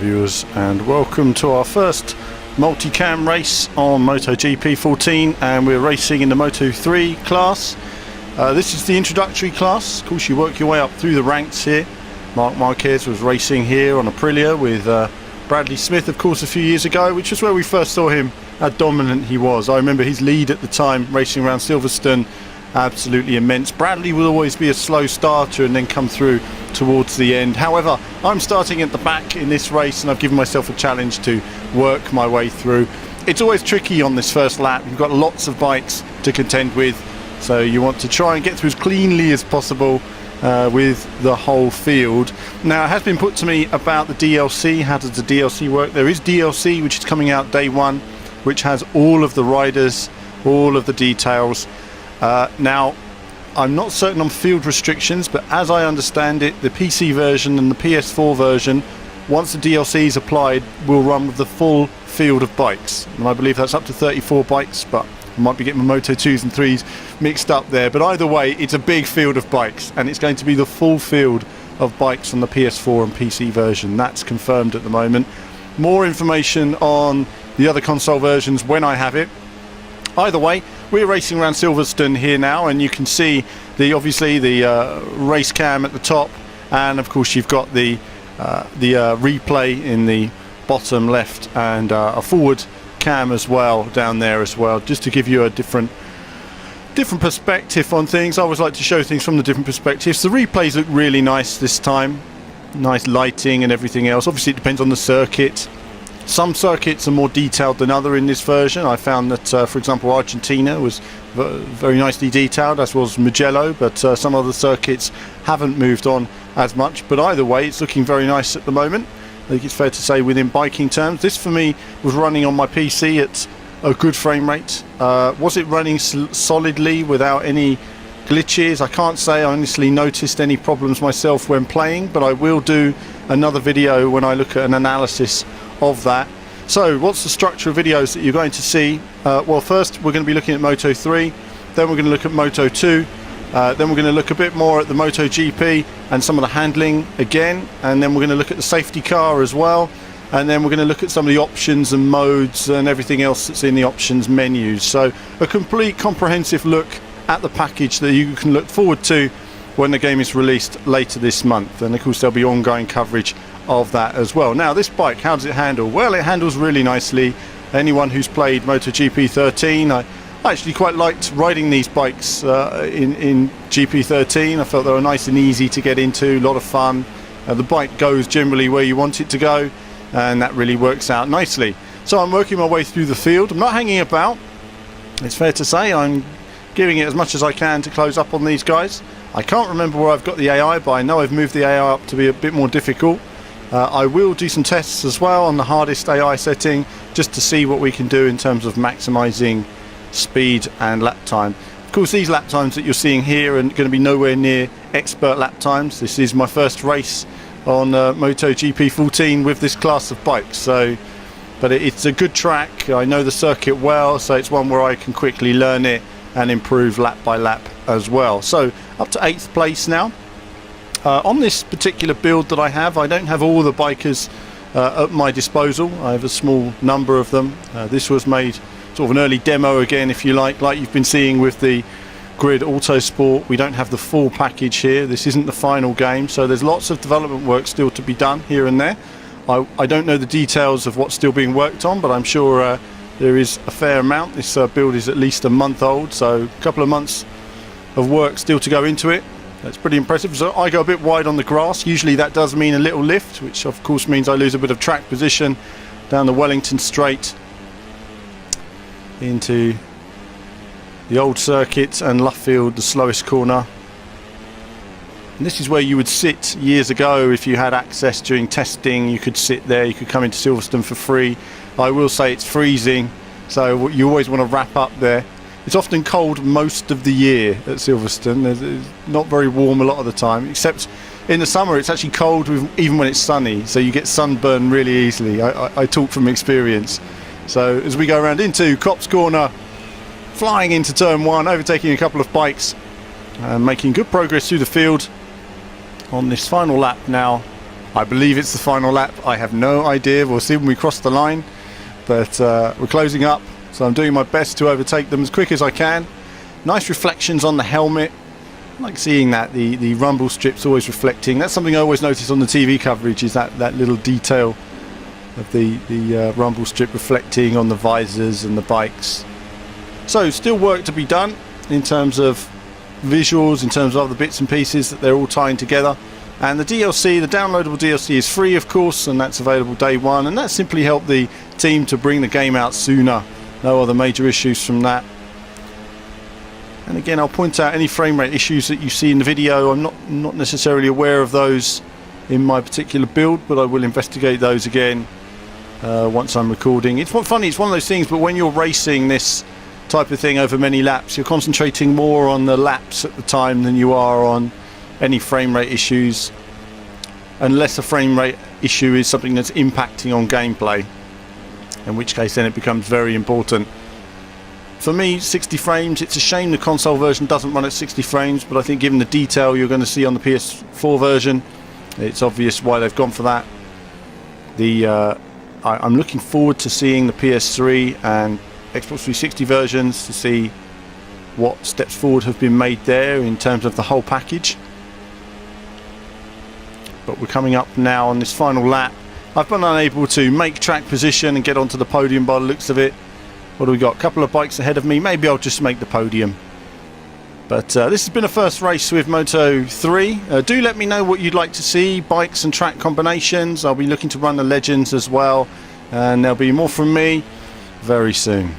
Viewers, and welcome to our first multicam race on MotoGP14, and we're racing in the Moto3 class. This is the introductory class. Of course, you work your way up through the ranks here. Marc Marquez was racing here on Aprilia with Bradley Smith, of course, a few years ago, which is where we first saw him, how dominant he was. I remember his lead at the time, racing around Silverstone, absolutely immense. Bradley will always be a slow starter and then come through towards the end. However, I'm starting at the back in this race, and I've given myself a challenge to work my way through. It's always tricky on this first lap. You've got lots of bikes to contend with, so you want to try and get through as cleanly as possible with the whole field. Now, it has been put to me about the DLC. How does the DLC work? There is DLC which is coming out day one, which has all of the riders, all of the details. Now, I'm not certain on field restrictions, but as I understand it, the PC version and the PS4 version, once the DLC is applied, will run with the full field of bikes. And I believe that's up to 34 bikes, but I might be getting my Moto 2s and 3s mixed up there. But either way, it's a big field of bikes, and it's going to be the full field of bikes on the PS4 and PC version. That's confirmed at the moment. More information on the other console versions when I have it. Either way, we're racing around Silverstone here now, and you can see obviously the race cam at the top, and of course you've got the replay in the bottom left, and a forward cam as well down there as well, just to give you a different perspective on things. I always like to show things from the different perspectives. The replays look really nice this time, nice lighting and everything else. Obviously it depends on the circuit. Some circuits are more detailed than other in this version. I found that, for example, Argentina was very nicely detailed, as was Mugello, but some other circuits haven't moved on as much. But either way, it's looking very nice at the moment. I think it's fair to say within biking terms. This, for me, was running on my PC at a good frame rate. Was it running solidly without any glitches? I can't say I honestly noticed any problems myself when playing, but I will do another video when I look at an analysis of that. So what's the structure of videos that you're going to see? Well, first we're going to be looking at Moto 3, then we're going to look at Moto 2, then we're going to look a bit more at the MotoGP and some of the handling again, and then we're going to look at the safety car as well, and then we're going to look at some of the options and modes and everything else that's in the options menus. So a complete comprehensive look at the package that you can look forward to when the game is released later this month, and of course there'll be ongoing coverage of that as well. Now, this bike, how does it handle? Well, it handles really nicely. Anyone who's played MotoGP13, I actually quite liked riding these bikes in GP13. I felt they were nice and easy to get into, a lot of fun. The bike goes generally where you want it to go, and that really works out nicely. So I'm working my way through the field. I'm not hanging about. It's fair to say I'm giving it as much as I can to close up on these guys. I can't remember where I've got the AI, but I know I've moved the AI up to be a bit more difficult. I will do some tests as well on the hardest AI setting, just to see what we can do in terms of maximizing speed and lap time. Of course, these lap times that you're seeing here are going to be nowhere near expert lap times. This is my first race on MotoGP14 with this class of bikes, but it's a good track. I know the circuit well, so it's one where I can quickly learn it and improve lap by lap as well. So up to 8th place now. On this particular build that I have, I don't have all the bikers at my disposal. I have a small number of them. This was made sort of an early demo again, if you like you've been seeing with the Grid Autosport. We don't have the full package here. This isn't the final game, so there's lots of development work still to be done here and there. I don't know the details of what's still being worked on, but I'm sure there is a fair amount. This build is at least a month old, so a couple of months of work still to go into it. That's pretty impressive. So I go a bit wide on the grass. Usually that does mean a little lift, which of course means I lose a bit of track position down the Wellington Straight into the old circuit, and Luffield, the slowest corner. And this is where you would sit years ago if you had access during testing. You could sit there, you could come into Silverstone for free. I will say it's freezing, so you always want to wrap up there. It's often cold most of the year at Silverstone. It's not very warm a lot of the time, except in the summer it's actually cold even when it's sunny, so you get sunburn really easily. I talk from experience. So as we go around into Copse Corner, flying into turn 1, overtaking a couple of bikes, making good progress through the field on this final lap now I believe it's the final lap. I have no idea. We'll see when we cross the line. But we're closing up, so I'm doing my best to overtake them as quick as I can. Nice reflections on the helmet. I like seeing that, the rumble strip's always reflecting. That's something I always notice on the TV coverage, is that little detail of the rumble strip reflecting on the visors and the bikes. So still work to be done in terms of visuals, in terms of other bits and pieces that they're all tying together. And the DLC, the downloadable DLC, is free of course, and that's available day one, and that simply helped the team to bring the game out sooner. No other major issues from that. And again, I'll point out any frame rate issues that you see in the video. I'm not necessarily aware of those in my particular build, but I will investigate those again once I'm recording. It's funny, it's one of those things, but when you're racing this type of thing over many laps, you're concentrating more on the laps at the time than you are on any frame rate issues, unless a frame rate issue is something that's impacting on gameplay, in which case then it becomes very important. For me, 60 frames, it's a shame the console version doesn't run at 60 frames, but I think given the detail you're going to see on the PS4 version, it's obvious why they've gone for that. I'm looking forward to seeing the PS3 and Xbox 360 versions to see what steps forward have been made there in terms of the whole package. But we're coming up now on this final lap. I've been unable to make track position and get onto the podium by the looks of it. What do we got? A couple of bikes ahead of me. Maybe I'll just make the podium. But this has been a first race with Moto 3. Do let me know what you'd like to see, bikes and track combinations. I'll be looking to run the Legends as well, and there'll be more from me very soon.